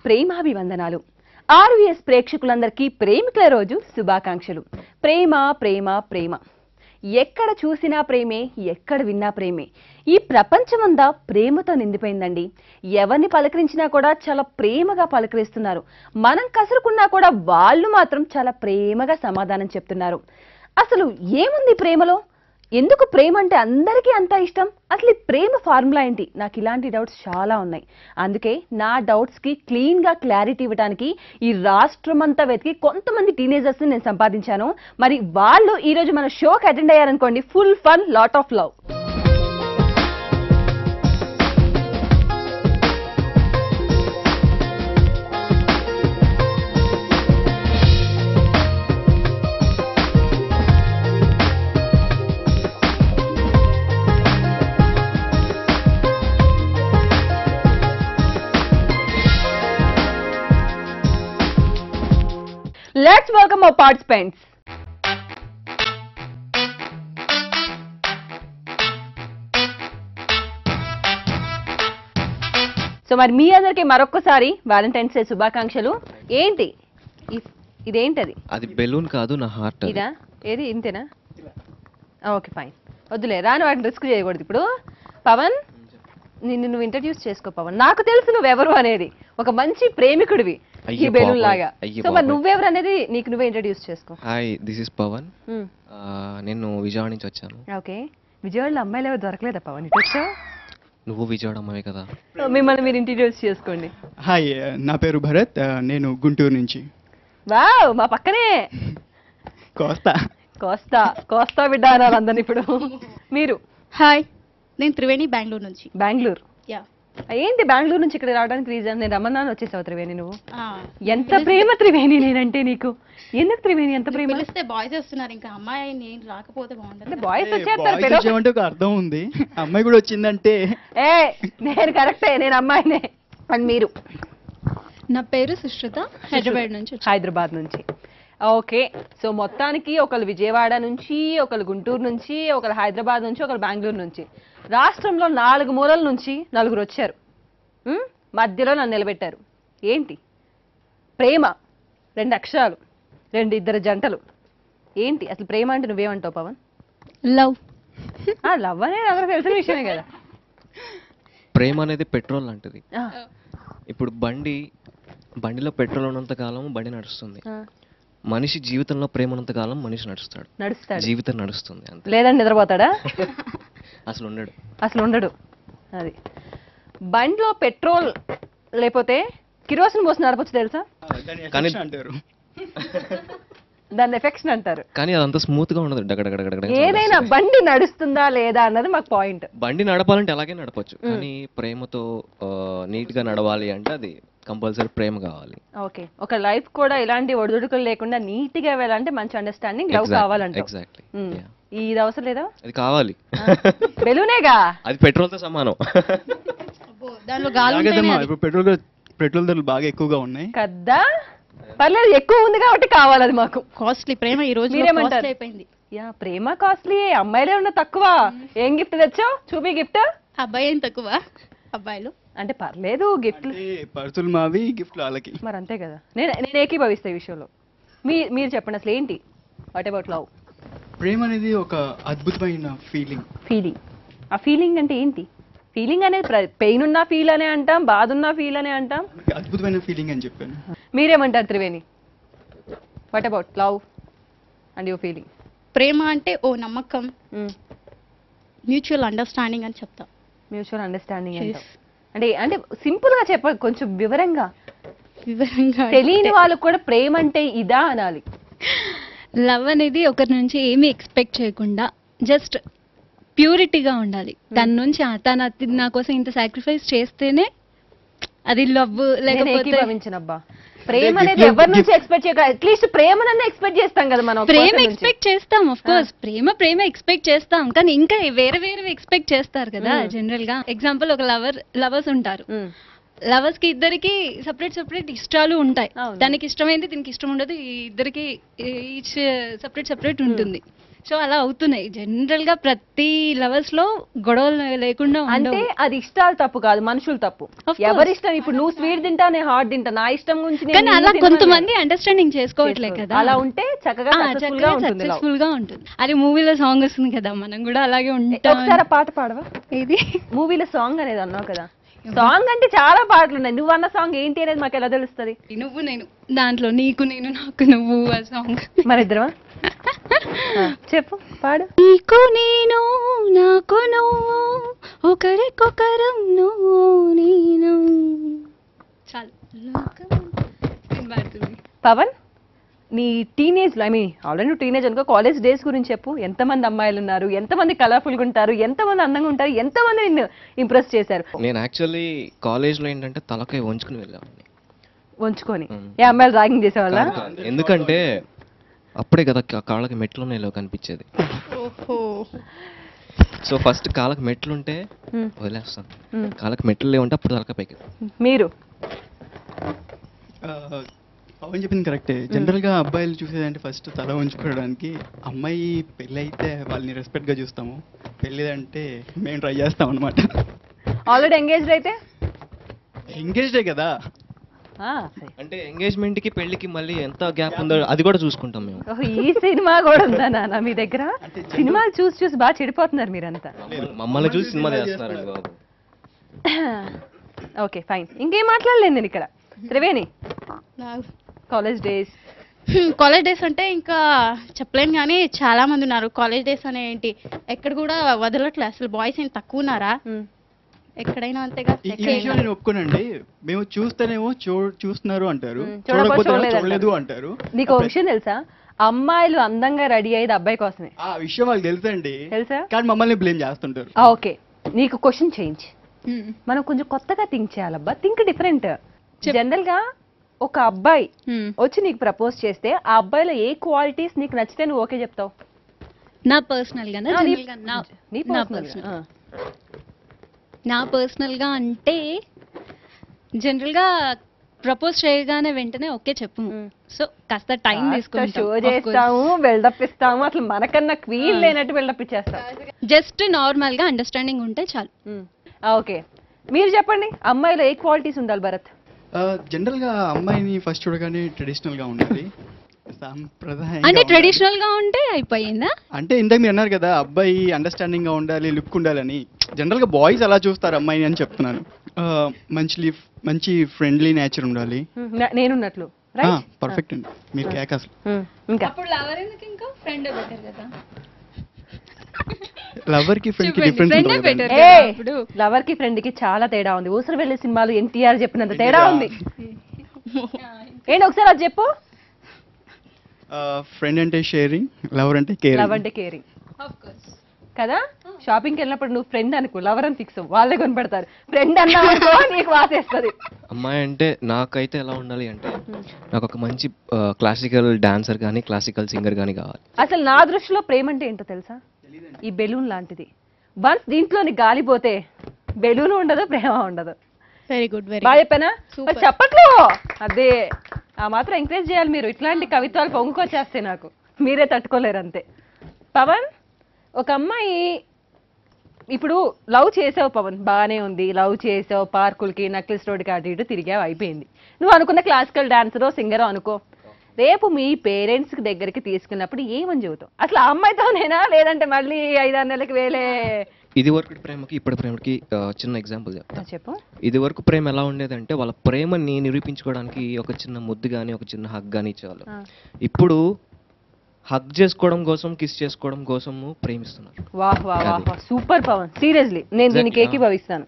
ప్రేమాభివందనాలు. RVS ప్రేక్షకులందరికీ ప్రేమికుల రోజు శుభాకాంక్షలు. ప్రేమ ప్రేమ ప్రేమ, ఎక్కడ చూసినా ప్రేమే, ఎక్కడ విన్నా ప్రేమే. ఈ ప్రపంచమంతా ప్రేమతో నిండిపోయిందండి. ఎవరిని పలకరించినా కూడా చాలా ప్రేమగా పలకరిస్తున్నారు. మనం కసురుకున్నా కూడా వాళ్ళు మాత్రం చాలా ప్రేమగా సమాధానం చెప్తున్నారు. అసలు ఏముంది ప్రేమలో? ఎందుకు ప్రేమ అంటే అందరికీ అంత ఇష్టం? అసలు ఈ ప్రేమ ఫార్ములా ఏంటి? నాకు ఇలాంటి డౌట్స్ చాలా ఉన్నాయి. అందుకే నా డౌట్స్కి క్లీన్గా క్లారిటీ ఇవ్వడానికి ఈ రాష్ట్రం అంతా వెతికి కొంతమంది టీనేజర్స్ని నేను సంపాదించాను. మరి వాళ్ళు ఈరోజు మన షోకి అటెండ్ అయ్యారనుకోండి, full fun, lot of love. Let's welcome our participants. So మరి మీ అందరికి మరొకసారి వాలంటైన్స్ డే శుభాకాంక్షలు. ఏంటి ఇదేంటది? అది బెలూన్ కాదు, నా హార్ట్. ఇదా? ఏది ఇంతేనా? ఓకే ఫైన్, వద్దులే, రాని వాటిని రిస్క్ చేయకూడదు. ఇప్పుడు పవన్, నిన్ను నువ్వు ఇంట్రడ్యూస్ చేసుకో పవన్. నాకు తెలుసు నువ్వెవరు అనేది, ఒక మంచి ప్రేమికుడివి ఈ బెలూన్ లాగా. సో మరి నువ్వెవరు అనేది నీకు నువ్వే ఇంట్రడ్యూస్ చేసుకో. Hi, this is Pavan. నేను విజయవాడ నుంచి వచ్చాను. ఓకే, విజయవాడలో అమ్మాయిలు ఎవరు దొరకలేదా పవన్? ఇటు వచ్చావు, నువ్వు విజయవాడ అమ్మాయి కదా. మిమ్మల్ని మీరు ఇంట్రడ్యూస్ చేసుకోండి. హాయ్, నా పేరు భరత్, నేను గుంటూరు నుంచి. వావ్, మా పక్కనే. కోస్తా కోస్తా కోస్తా బిడ్డ అన్నారు అందరిని ఇప్పుడు. మీరు? హాయ్, నేను త్రివేణి, బెంగళూరు నుంచి. బెంగళూరు? యా. ఏంటి బెంగళూరు నుంచి ఇక్కడ రావడానికి రీజన్? నేను రమ్మన్నాను, వచ్చేసావు త్రివేణి. నువ్వు ఎంత ప్రేమ త్రివేణి నేనంటే నీకు. ఎందుకు త్రివేణి ఎంత ప్రేమ? పిలిస్తే బాయ్స్ వస్తున్నారు, ఇంకా అమ్మాయి నేను రాకపోతే బాగుంటుంది. బాయ్స్ బాయ్స్ వచ్చేస్తారు. వచ్చామంటే ఒక అర్థం ఉంది, అమ్మాయి కూడా వచ్చిందంటే. ఏ నేను కరెక్టే, నేను అమ్మాయినే. అండ్ మీరు? నా పేరు సుశ్రుత, హైదరాబాద్ నుంచి. హైదరాబాద్ నుంచి. ఓకే, సో మొత్తానికి ఒకళ్ళు విజయవాడ నుంచి, ఒకళ్ళు గుంటూరు నుంచి, ఒకళ్ళు హైదరాబాద్ నుంచి, ఒకళ్ళు బెంగళూరు నుంచి. రాష్ట్రంలో 4 మూలల నుంచి 4 వచ్చారు. మధ్యలో నన్ను నిలబెట్టారు. ఏంటి ప్రేమ? 2 అక్షరాలు, 2 జంటలు. ఏంటి అసలు ప్రేమ అంటే? నువ్వేమంటావు పవన్? లవ్. లవ్ అనేది అందరూ తెలిసిన విషయమే కదా. ప్రేమ అనేది పెట్రోల్ లాంటిది. ఇప్పుడు బండిలో పెట్రోల్ ఉన్నంత కాలం బండి నడుస్తుంది. మనిషి జీవితంలో ప్రేమ ఉన్నంత కాలం మనిషి నడుస్తాడు. జీవితం నడుస్తుంది అంతే. లేదండి, నిద్రపోతాడా? అసలు ఉండడు. అది బండిలో పెట్రోల్ లేకపోతే కిరోసిన్ పోసి నడపచ్చు తెలుసా? కానీ అంటారు దాన్ని ఎఫెక్షన్ అంటారు. కానీ అదంతా స్మూత్ గా ఉండదు. డగడగడగడ. ఏదైనా బండి నడుస్తుందా లేదా అన్నది మాకు పాయింట్. బండి నడపాలంటే అలాగే నడపచ్చు, కానీ ప్రేమతో నీట్ గా నడవాలి అంటే అది కంపల్సరీ ప్రేమ కావాలి. ఓకే, ఒక లైఫ్ కూడా ఇలాంటి ఒడిదుడుకులు లేకుండా నీట్ గా వెళ్ళాలంటే మంచి అండర్స్టాండింగ్, లవ్ కావాలంటే. ఎగ్జాక్ట్లీ. ఇది అవసరం లేదా? అది కావాలి. బెలూనేగా, అది పెట్రోల్ తో సమానం. దానిలో గాలి ఇప్పుడు పెట్రోల్ ధరలు బాగా ఎక్కువగా ఉన్నాయి కదా. పర్లేదు, ఎక్కువ ఉంది కాబట్టి కావాలి అది మాకు. కాస్ట్లీ ప్రేమ ఈ రోజు మీరేమంటారు? అయిపోయింది. యా, ప్రేమ కాస్ట్లీ. అమ్మాయిలే ఉన్న తక్కువ. ఏం గిఫ్ట్ తెచ్చావు? చూపి గిఫ్ట్. అబ్బాయి ఏం తక్కువ, అబ్బాయిలు అంటే పర్లేదు గిఫ్ట్. పర్సులు మావి, గిఫ్ట్లు వాళ్ళకి. మరి అంతే కదా. నేను ఏకీభవిస్తా ఈ విషయంలో. మీరు చెప్పండి అసలు ఏంటి? What about love? ప్రేమ అనేది ఒక అద్భుతమైన ఫీలింగ్. ఆ ఫీలింగ్ అంటే ఏంటి? ఫీలింగ్ అనేది పెయిన్ ఉన్న ఫీల్ అనే అంటాం, బాధ ఉన్న ఫీల్ అనే అంటాం. అద్భుతమైన ఫీలింగ్ అని చెప్పాను. మీరేమంటారు Triveni? What about love and your feeling? ప్రేమ అంటే ఓ నమ్మకం, మ్యూచువల్ అండర్స్టాండింగ్ అని చెప్తా. మ్యూచువల్ అండర్స్టాండింగ్ అంటే అంటే సింపుల్ గా చెప్పాలి, కొంచెం వివరంగా తెలియని వాళ్ళకు కూడా ప్రేమ అంటే ఇదా అనాలి. లవ్ అనేది ఒకరి నుంచి ఏమీ ఎక్స్పెక్ట్ చేయకుండా జస్ట్ ప్యూరిటీగా ఉండాలి. తన నుంచి తన నా కోసం ఇంత సాక్రిఫైస్ చేస్తేనే అది లవ్. లేకపోతే ప్రేమ అనేది ఎవరి నుంచి ఎక్స్పెక్ట్ చేయక, అట్లీస్ట్ ప్రేమనన్నా ఎక్స్పెక్ట్ చేస్తాం కదా మనం. ప్రేమ ఎక్స్పెక్ట్ చేస్తాం, ఆఫ్ కోర్స్ ప్రేమ ఎక్స్పెక్ట్ చేస్తాం, కానీ ఇంకా వేరే ఎక్స్పెక్ట్ చేస్తారు కదా జనరల్ గా. ఎగ్జాంపుల్, ఒక లవర్స్ ఉంటారు. లవర్స్ కి ఇద్దరికి సెపరేట్ ఇష్టాలు ఉంటాయి. తనకి ఇష్టమైంది దీనికి ఇష్టం ఉండదు, ఇద్దరికి ఈచ్ సెపరేట్ ఉంటుంది. సో అలా అవుతున్నాయి జనరల్ గా ప్రతి లవర్స్ లో గొడవలు లేకుండా అంటే ఉండవు. అది ఇష్టాలు తప్పు కాదు, మనుషులు తప్పు. Of course. ఎవరి ఇష్టం, ఇప్పుడు నువ్వు స్వీట్ తింటా, నేను హాట్ తింటా, నా ఇష్టం గురించి నేను కానీ నిన్ను అలా తినమని కొంతమంది అండర్స్టాండింగ్ చేసుకోవట్లే కదా. అలా ఉంటే చక్కగా successful గా ఉంటుంది love. సక్సెస్ఫుల్ గా ఉంటుంది. అది మూవీలో సాంగ్ వస్తుంది కదా, మనం కూడా అలాగే ఉంటాం. ఒకసారి ఆ పాట పాడవా? ఇది మూవీలో సాంగ్ అనేది అన్నావు కదా, సాంగ్ అంటే చాలా పాటలు ఉన్నాయి, నువ్వు అన్న సాంగ్ ఏంటి అనేది మాకు ఎలా తెలుస్తుంది? నువ్వు నేను దాంట్లో నీకు నేను నాకు నువ్వు ఆ సాంగ్. మరి ఇద్దరమా? చెప్పు, పాడు. నీకు నేను నాకు నువ్వు ఒకరికొకరం నువ్వు నేను. చాలు నేను పాడుతుంది. పవన్, నీ టీనేజ్ లో, ఐ మీన్ ఆల్రెడీ నువ్వు టీనేజ్ అనుకో, కాలేజ్ డేస్ గురించి చెప్పు. ఎంతమంది అమ్మాయిలు ఉన్నారు, ఎంతమంది కలర్ఫుల్గా ఉంటారు, ఎంతమంది అందంగా ఉంటారు, ఎంతమంది నిన్ను ఇంప్రెస్ చేశారు? నేను యాక్చువల్లీ కాలేజ్లో ఏంటంటే తలకాయ వంచుకుని వెళ్ళాను. ఉంచుకొని ఏ అమ్మాయిలు ర్యాగింగ్ చేసేవాళ్ళ? ఎందుకంటే అప్పుడే కదా కాళ్ళకి మెట్లు ఉన్నాయో కనిపించేది. ఓహో. సో ఫస్ట్ కాళ్ళకి మెట్లు ఉంటే వదిలేస్తాను, కాళ్ళకి మెట్లు లేవంటే అప్పుడు తలకాయ పైకి. మీరు పవన్ చెప్పింది కరెక్టే. జనరల్గా అబ్బాయిలు చూసేదంటే ఫస్ట్ తల ఉంచుకోవడానికి. అమ్మాయి పెళ్ళి అయితే వాళ్ళని రెస్పెక్ట్గా చూస్తాము, పెళ్ళి అంటే మేము ట్రై చేస్తాం అనమాట. ఆల్రెడీ ఎంగేజ్డ్ అయితే ఎంగేజ్డే కదా. అంటే ఎంగేజ్మెంట్ కి పెళ్లికి మళ్ళీ ఎంత గ్యాప్ ఉందో అది కూడా చూసుకుంటాం మేము. ఈ సినిమా కూడా ఉందా నాన్న మీ దగ్గర? సినిమాలు చూసి చూసి బాగా చెడిపోతున్నారు మీరంతా. మమ్మల్ని చూసి సినిమా చేస్తున్నారండి బాబు. ఓకే ఫైన్, ఇంకేం మాట్లాడలేదు నేను ఇక్కడ. Triveni, college days. College days అంటే ఇంకా చెప్పలేను, కానీ చాలా మంది ఉన్నారు. కాలేజ్ డేస్ అనే ఏంటి ఎక్కడ కూడా వదలట్లే అసలు. బాయ్స్ ఏం తక్కువ ఉన్నారా? ఎక్కడైనా అంతేగా. ఈ విషయం నేను ఒప్పుకోనండి. మేము చూస్తేనేమో చూస్తున్నారు అంటారు, చూడకపోతే చూడకపోతే చూడలేదు అంటారు. నీకు ఒక విషయం తెలుసా, అమ్మాయిలు అందంగా రెడీ అయ్యేది అబ్బాయి కోసమే. ఆ విషయం వాళ్ళకి తెలుసండి, తెలుసా? కానీ మమ్మల్ని బ్లేమ్ చేస్తుంటారు. ఓకే, నీకు క్వశ్చన్ చేంజ్. మనం కొంచెం కొత్తగా థింక్ చేయాలబ్బా, థింక్ డిఫరెంట్. జనరల్ గా ఒక అబ్బాయి వచ్చి నీకు ప్రపోజ్ చేస్తే ఆ అబ్బాయిలో ఏ క్వాలిటీస్ నీకు నచ్చితే నువ్వు ఓకే చెప్తావు? నా పర్సనల్ గా నా పర్సనల్ గా అంటే జనరల్ గా ప్రపోజ్ చేయగానే వెంటనే ఓకే చెప్పు. సో కాస్త టైం షో చేస్తాము, బిల్డప్ ఇస్తాము, అసలు మనకన్నా క్వీన్ లేనట్టు బిల్డప్ ఇచ్చేస్తాం. జస్ట్ నార్మల్ గా అండర్స్టాండింగ్ ఉంటే చాలు. ఓకే, మీరు చెప్పండి, అమ్మాయిలో ఏ క్వాలిటీస్ ఉండాలి భరత్? జనరల్గా అమ్మాయిని ఫస్ట్ చూడగానే ట్రెడిషనల్గా ఉండాలి, సాంప్రదాయం. అంటే ట్రెడిషనల్ గా ఉంటే అయిపోయిందా? అంటే ఇందాక మీరు అన్నారు కదా అబ్బాయి అండర్స్టాండింగ్ గా ఉండాలి, లుక్ ఉండాలని. జనరల్గా బాయ్స్ అలా చూస్తారు అమ్మాయిని అని చెప్తున్నాను. మంచి ఫ్రెండ్లీ నేచర్ ఉండాలి. నేనున్నట్లు పర్ఫెక్ట్ అండి, మీరు కేక్ అసలు. ఇంకా అప్పుడు లవర్ ఎందుకు, ఇంకా ఫ్రెండ్ బెటర్ కదా. లవర్ కి ఫ్రెండ్ కి డిఫరెన్స్ ఉంటుంది. లవర్ కి ఫ్రెండ్ కి చాలా తేడా ఉంది. ఊసర వెళ్ళే సినిమాలు ఎన్టీఆర్ చెప్పినంత తేడా ఉంది. ఏంటి ఒకసారి అది చెప్పు. ఫ్రెండ్ అంటే షేరింగ్, లవర్ అంటే కేరింగ్. లవ్ అంటే కేరింగ్ కదా. షాపింగ్కి వెళ్ళినప్పుడు నువ్వు ఫ్రెండ్ అనుకో, లవర్ అని ఫిక్స్, వాళ్ళే కొనిపెడతారు. ఫ్రెండ్ అన్నావు నీకు వాసేస్తుంది. అమ్మాయి అంటే నాకైతే ఎలా ఉండాలి అంటే, నాకు ఒక మంచి క్లాసికల్ డాన్సర్ కానీ క్లాసికల్ సింగర్ కానీ కావాలి. అసలు నా దృష్టిలో ప్రేమ అంటే ఏంటో తెలుసా, ఈ బెలూన్ లాంటిది. వన్స్ దీంట్లోని గాలిపోతే బెలూన్ ఉండదు, ప్రేమ ఉండదు. వెరీ గుడ్, వెరీ బాగా చెప్పానా? చెప్పట్లు అదే, ఆ మాత్రం ఎంకరేజ్ చేయాలి మీరు. ఇట్లాంటి కవిత్వాలు పొంగుకొచ్చేస్తే నాకు మీరే తట్టుకోలేరు అంతే. పవన్, ఒక అమ్మాయి ఇప్పుడు లవ్ చేసావు పవన్, బాగానే ఉంది, లవ్ చేసావు, పార్కులకి నక్లెస్ రోడ్కి అటు ఇటు తిరిగావు, అయిపోయింది. నువ్వు అనుకున్న క్లాసికల్ డాన్సరో సింగరో అనుకో, రేపు మీ పేరెంట్స్ దగ్గరికి తీసుకున్నప్పుడు ఏమని చెబుతావు? అసలు ఆ అమ్మాయితోనేనా, లేదంటే మళ్ళీ 5-6 నెలలకి వేలే? ఇది వరకు ప్రేమకి ఇప్పటి ప్రేమకి చిన్న ఎగ్జాంపుల్ చెప్తా. చెప్పు. ఇది వరకు ప్రేమ ఎలా ఉండేదంటే, వాళ్ళ ప్రేమని నిరూపించుకోవడానికి ఒక చిన్న ముద్దు కానీ ఒక చిన్న హగ్ కానీ ఇచ్చేవాళ్ళు. ఇప్పుడు హగ్ చేసుకోవడం కోసం, కిస్ చేసుకోవడం కోసము ప్రేమిస్తున్నారు. వాహ్ వాహ్ వాహ్, సూపర్ పవన్, సీరియస్లీ నేను దీనికి ఏకీభవిస్తాను.